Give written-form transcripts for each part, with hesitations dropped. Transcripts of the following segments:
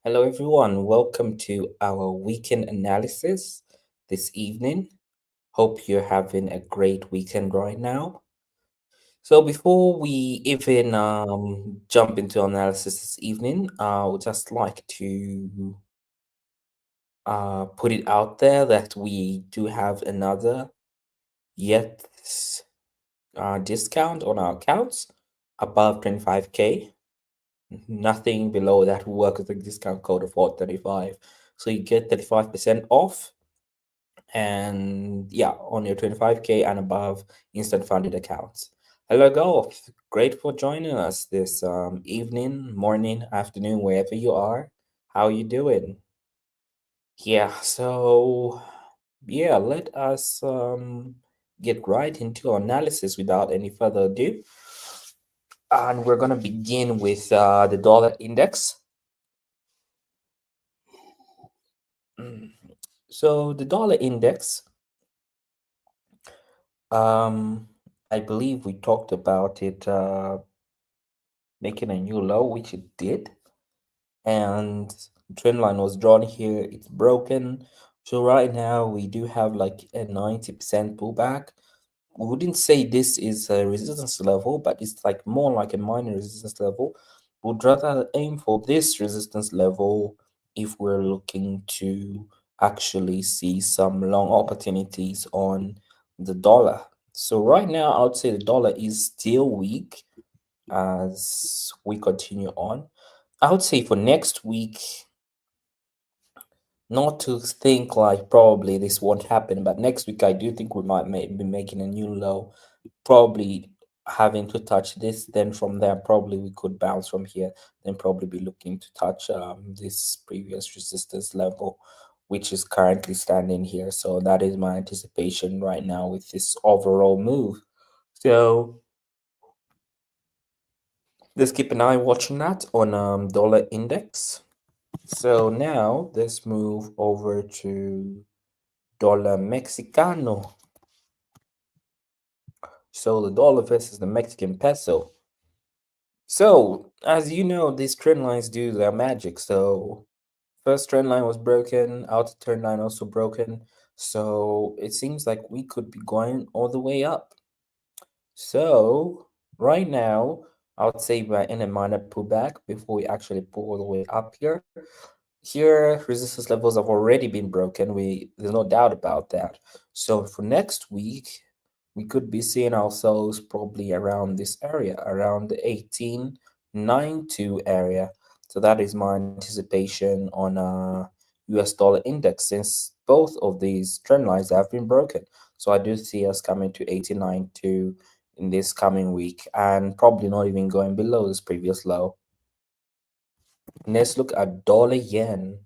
Hello, everyone. Welcome to our weekend analysis this evening. Hope you're having a great weekend right now. So, before we even jump into analysis this evening, I would just like to put it out there that we do have another yet discount on our accounts above 25K. Nothing below that will work with the discount code of 435. So you get 35% off and yeah, on your 25K and above instant funded accounts. Hello, Golf. Great for joining us this evening, morning, afternoon, wherever you are. How you doing? Yeah, so yeah, let us get right into our analysis without any further ado. And we're gonna begin with the dollar index. Mm. So the dollar index, I believe we talked about it making a new low, which it did, and trend line was drawn here. It's broken. So right now we do have like a 90% pullback. We wouldn't say this is a resistance level, but it's like more like a minor resistance level. Would rather aim for this resistance level if we're looking to actually see some long opportunities on the dollar. So right now, I would say the dollar is still weak as we continue on. I would say for next week, not to think like probably this won't happen, but next week I do think we might be making a new low, probably having to touch this. Then from there, probably we could bounce from here, then probably be looking to touch this previous resistance level, which is currently standing here. So that is my anticipation right now with this overall move. So let's keep an eye watching that on dollar index. So now let's move over to dollar mexicano. So the dollar versus the Mexican peso. So as you know, these trend lines do their magic. So first trend line was broken, outer trend line also broken. So it seems like we could be going all the way up. So right now, I would say we're in a minor pullback before we actually pull all the way up here. Here, resistance levels have already been broken. There's no doubt about that. So for next week, we could be seeing ourselves probably around this area, around the 1892 area. So that is my anticipation on US dollar index since both of these trend lines have been broken. So I do see us coming to 1892 in this coming week and probably not even going below this previous low. Let's look at dollar yen.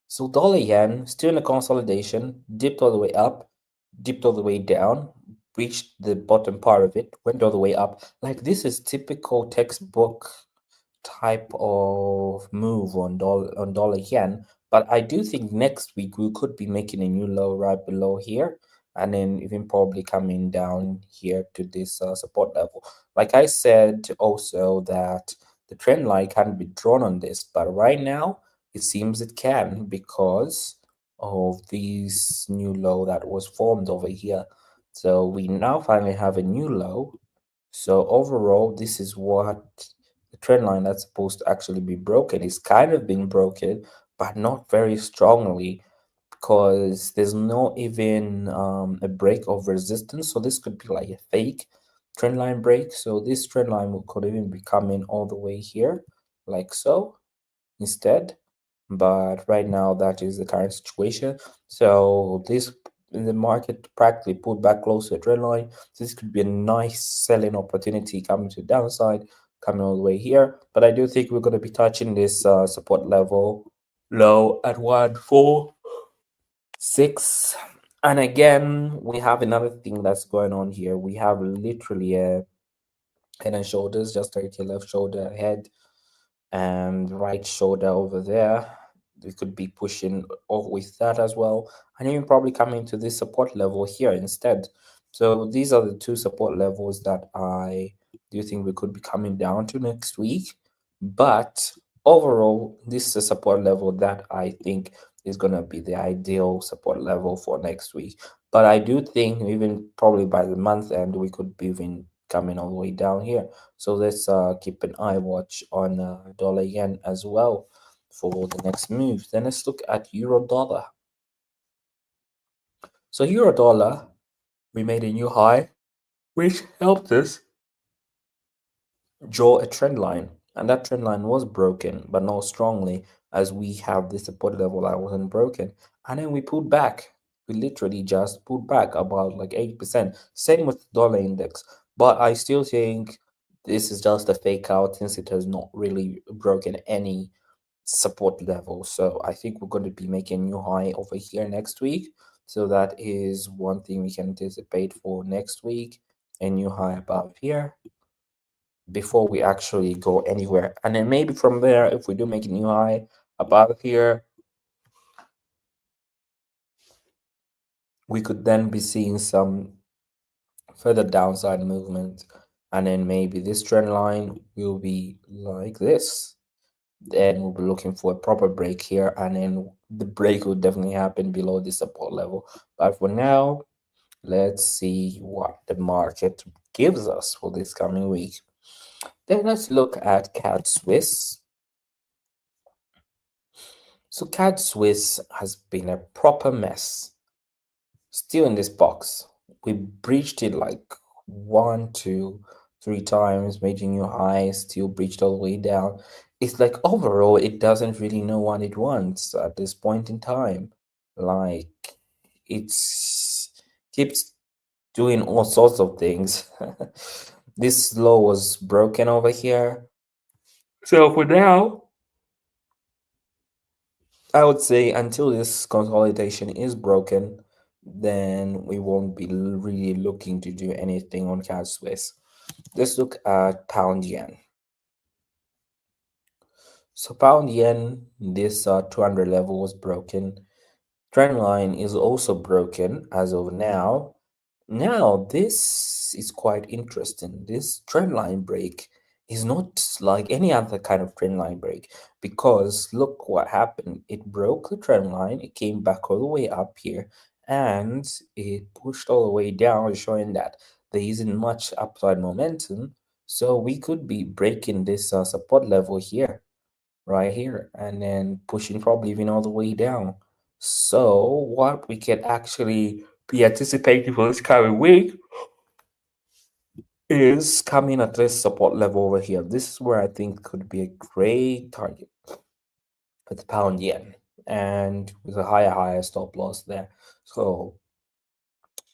So dollar yen still in a consolidation, dipped all the way up, dipped all the way down, reached the bottom part of it, went all the way up. Like this is typical textbook type of move on dollar yen. But I do think next week we could be making a new low right below here, and then even probably coming down here to this support level. Like I said, also that the trend line can be drawn on this, but right now it seems it can because of this new low that was formed over here. So we now finally have a new low. So overall, this is what the trend line that's supposed to actually be broken is kind of being broken, but not very strongly because there's no even a break of resistance. So this could be like a fake trend line break. So this trend line could even be coming all the way here, like so, instead. But right now, that is the current situation. So this in the market practically pulled back close to the trend line. So this could be a nice selling opportunity coming to the downside. coming all the way here. But I do think we're going to be touching this support level low at 146. And again, we have another thing that's going on here. We have literally a head and shoulders, just right here, left shoulder, head, and right shoulder over there. We could be pushing off with that as well, and even probably coming to this support level here instead. So these are the two support levels that I do think we could be coming down to next week. But overall, this is a support level that I think is going to be the ideal support level for next week. But I do think even probably by the month end, we could be even coming all the way down here. So let's keep an eye watch on dollar yen as well for the next move. Then let's look at euro dollar. So euro dollar, we made a new high, which helped us draw a trend line. And that trend line was broken, but not strongly, as we have this support level that wasn't broken. And then we pulled back. We literally just pulled back about like 8%. Same with the dollar index. But I still think this is just a fake out since it has not really broken any support level. So I think we're going to be making a new high over here next week. So that is one thing we can anticipate for next week. A new high above here before we actually go anywhere. And then maybe from there, if we do make a new high above here, we could then be seeing some further downside movement. And then maybe this trend line will be like this. Then we'll be looking for a proper break here, and then the break will definitely happen below the support level. But for now, let's see what the market gives us for this coming week. Then let's look at CAD Swiss. So CAD Swiss has been a proper mess. Still in this box. We breached it like 1, 2, 3 times, making new highs, still breached all the way down. It's like overall, it doesn't really know what it wants at this point in time. Like it's keeps doing all sorts of things. This low was broken over here. So for now, I would say until this consolidation is broken, then we won't be really looking to do anything on CAD Swiss. Let's look at pound yen. So pound yen, this 200 level was broken. Trend line is also broken as of now. Now, this is quite interesting. This trend line break is not like any other kind of trend line break because look what happened. It broke the trend line, it came back all the way up here, and it pushed all the way down, showing that there isn't much upside momentum. So we could be breaking this support level here, right here, and then pushing probably even all the way down. So what we can actually be anticipating for this coming week is coming at this support level over here. This is where I think could be a great target for the pound yen and with a higher stop loss there. So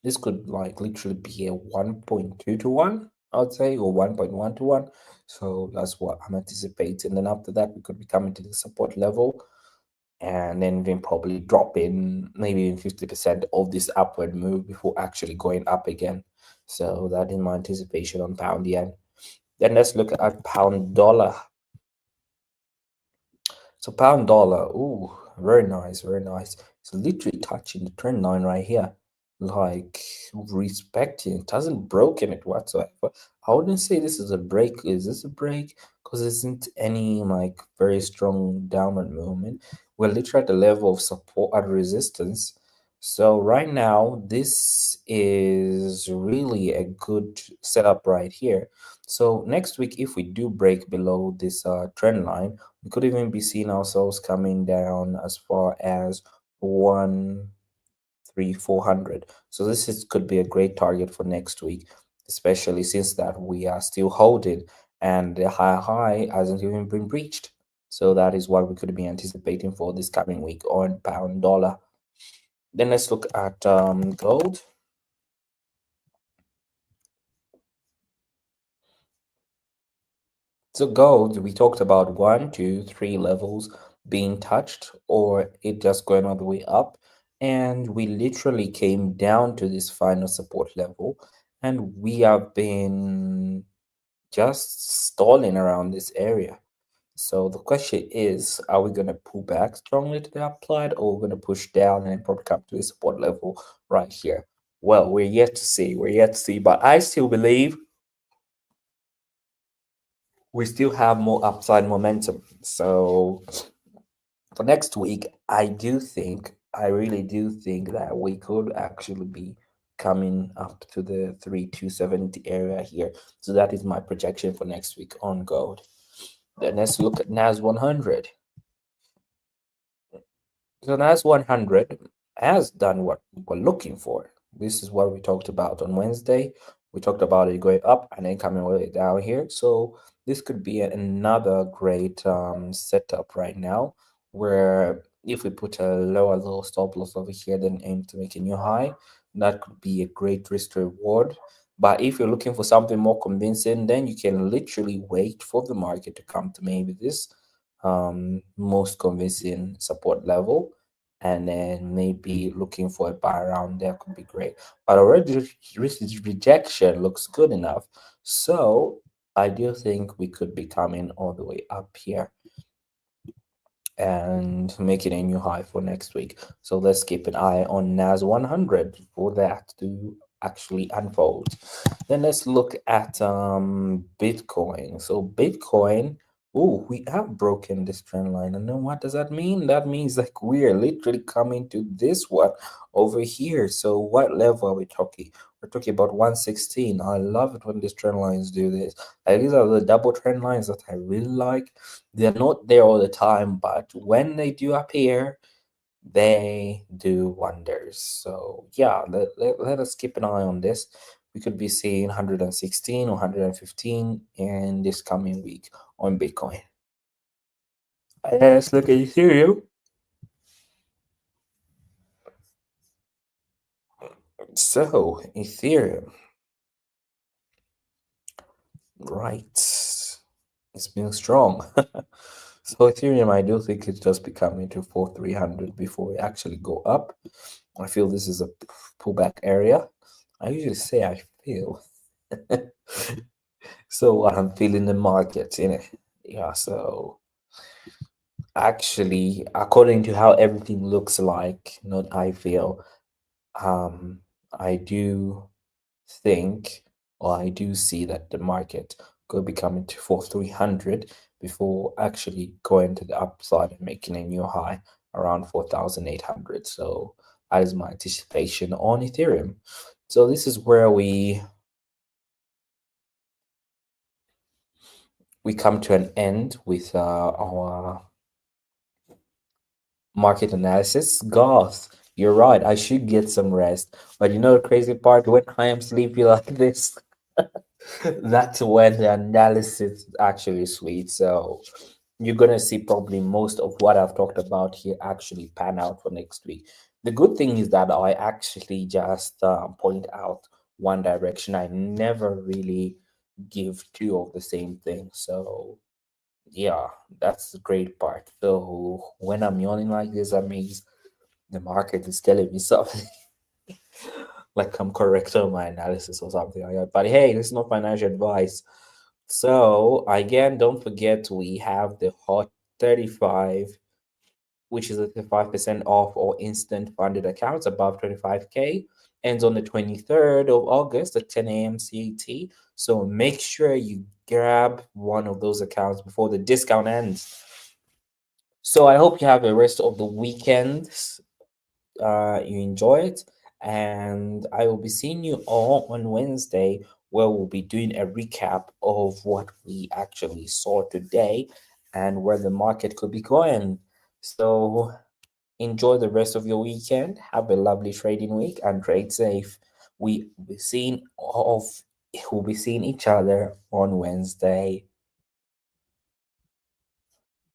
this could like literally be a 1.2 to 1, I would say, or 1.1 to 1. So that's what I'm anticipating. Then after that, we could be coming to the support level and then probably drop in maybe in 50% of this upward move before actually going up again. So that is my anticipation on pound yen. Then let's look at pound dollar. So pound dollar, ooh, very nice, very nice. It's literally touching the trend line right here, like respecting. It hasn't broken it whatsoever. I wouldn't say this is a break. Is this a break? Because there isn't any like very strong downward movement. We're literally at the level of support and resistance. So right now, this is really a good setup right here. So next week, if we do break below this trend line, we could even be seeing ourselves coming down as far as 13400. So this is could be a great target for next week, especially since that we are still holding and the high hasn't even been breached. So that is what we could be anticipating for this coming week on pound dollar. Then let's look at gold. So gold, we talked about one, two, three levels being touched, or it just going all the way up. And we literally came down to this final support level, and we have been just stalling around this area. So the question is, are we going to pull back strongly to the upside, or we're going to push down and probably come to a support level right here? Well, we're yet to see. We're yet to see, but I still believe we still have more upside momentum. So for next week, I really do think that we could actually be coming up to the 3270 area here. So that is my projection for next week on gold. Then let's look at NAS 100. So NAS 100 has done what we're looking for. This is what we talked about on Wednesday. We talked about it going up and then coming all the way down here. So this could be another great setup right now, where if we put a lower little stop loss over here, then aim to make a new high, that could be a great risk to reward. But if you're looking for something more convincing, then you can literally wait for the market to come to maybe this most convincing support level, and then maybe looking for a buy around there could be great. But already rejection looks good enough, so I do think we could be coming all the way up here and making a new high for next week. So let's keep an eye on NAS 100 for that to actually unfold. Then let's look at Bitcoin. So Bitcoin, oh, we have broken this trend line. And then what does that mean? That means like we're literally coming to this one over here. So what level are we talking? We're talking about 116. I love it when these trend lines do this. Like these are the double trend lines that I really like. They're not there all the time, but when they do appear, they do wonders. So yeah, let us keep an eye on this. We could be seeing 116 or 115 in this coming week on Bitcoin. Let's look at Ethereum. So Ethereum, right? It's been strong. So Ethereum, I do think it's just becoming to 4,300 before we actually go up. I feel this is a pullback area. I usually say I feel. So what I'm feeling the market, you know. Yeah, so actually, according to how everything looks like, not I feel, I do think, or I do see that the market could be coming to 4,300 before actually going to the upside and making a new high around 4,800. So that is my anticipation on Ethereum. So this is where we come to an end with our market analysis. Goth, you're right. I should get some rest. But you know the crazy part, when I am sleepy like this, that's when the analysis is actually sweet. So you're gonna see probably most of what I've talked about here actually pan out for next week. The good thing is that I actually just point out one direction. I never really give two of the same thing. So yeah, that's the great part. So when I'm yawning like this, that means the market is telling me something. Like I'm correct on my analysis or something like that. But hey, this is not financial advice. So again, don't forget we have the Hot 35, which is a 35% off or instant funded accounts above 25K. Ends on the 23rd of August at 10 a.m. CET. So make sure you grab one of those accounts before the discount ends. So I hope you have the rest of the weekend. You enjoy it, and I will be seeing you all on Wednesday, where we'll be doing a recap of what we actually saw today and where the market could be going. So enjoy the rest of your weekend. Have a lovely trading week and trade safe. We will be seeing of we'll be seeing each other on Wednesday.